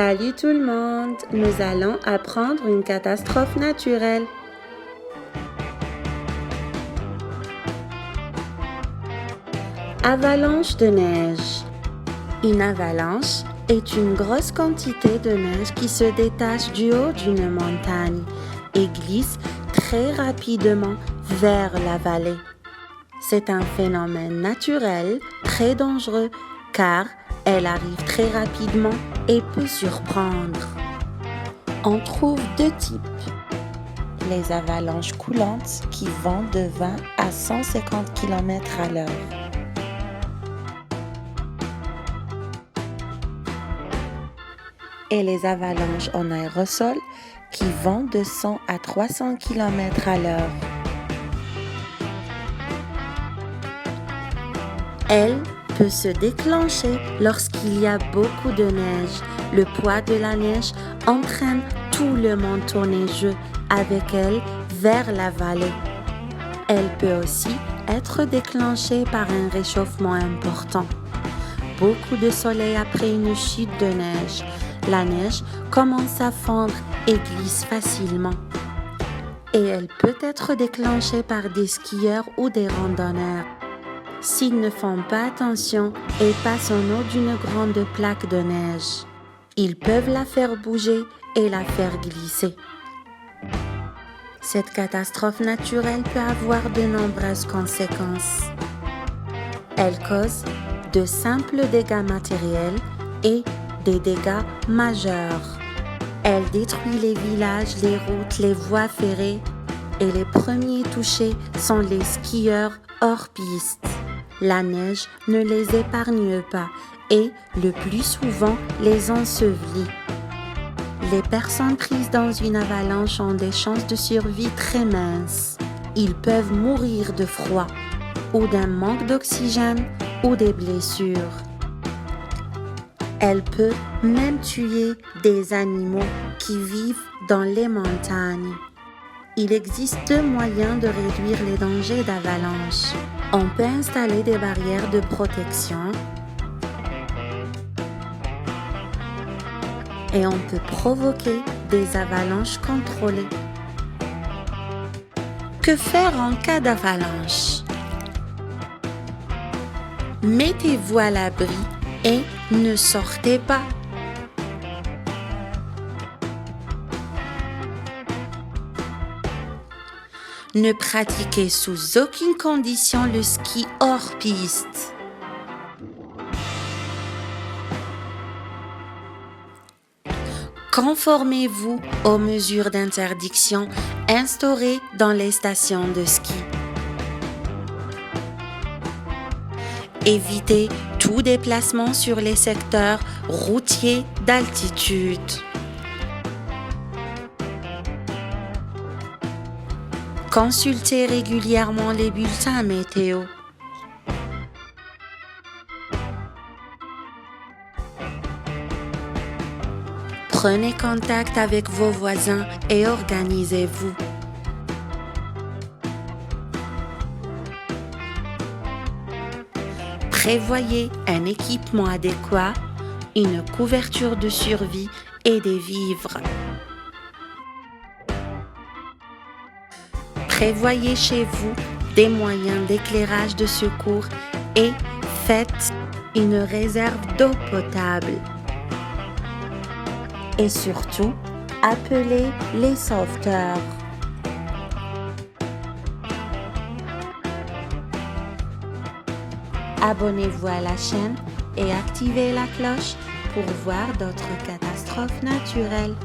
Salut tout le monde, nous allons apprendre une catastrophe naturelle. Avalanche de neige. Une avalanche est une grosse quantité de neige qui se détache du haut d'une montagne et glisse très rapidement vers la vallée. C'est un phénomène naturel très dangereux car elle arrive très rapidement et peut surprendre. On trouve deux types. Les avalanches coulantes qui vont de 20 à 150 km à l'heure. Et les avalanches en aérosol qui vont de 100 à 300 km à l'heure. Elle peut se déclencher lorsqu'il y a beaucoup de neige. Le poids de la neige entraîne tout le manteau neigeux avec elle vers la vallée. Elle peut aussi être déclenchée par un réchauffement important. Beaucoup de soleil après une chute de neige. La neige commence à fondre et glisse facilement. Et elle peut être déclenchée par des skieurs ou des randonneurs. S'ils ne font pas attention et passent en haut d'une grande plaque de neige, ils peuvent la faire bouger et la faire glisser. Cette catastrophe naturelle peut avoir de nombreuses conséquences. Elle cause de simples dégâts matériels et des dégâts majeurs. Elle détruit les villages, les routes, les voies ferrées et les premiers touchés sont les skieurs hors piste. La neige ne les épargne pas et, le plus souvent, les ensevelit. Les personnes prises dans une avalanche ont des chances de survie très minces. Ils peuvent mourir de froid ou d'un manque d'oxygène ou des blessures. Elle peut même tuer des animaux qui vivent dans les montagnes. Il existe deux moyens de réduire les dangers d'avalanche. On peut installer des barrières de protection et on peut provoquer des avalanches contrôlées. Que faire en cas d'avalanche? Mettez-vous à l'abri et ne sortez pas. Ne pratiquez sous aucune condition le ski hors piste. Conformez-vous aux mesures d'interdiction instaurées dans les stations de ski. Évitez tout déplacement sur les secteurs routiers d'altitude. Consultez régulièrement les bulletins météo. Prenez contact avec vos voisins et organisez-vous. Prévoyez un équipement adéquat, une couverture de survie et des vivres. Prévoyez chez vous des moyens d'éclairage de secours et faites une réserve d'eau potable. Et surtout, appelez les sauveteurs. Abonnez-vous à la chaîne et activez la cloche pour voir d'autres catastrophes naturelles.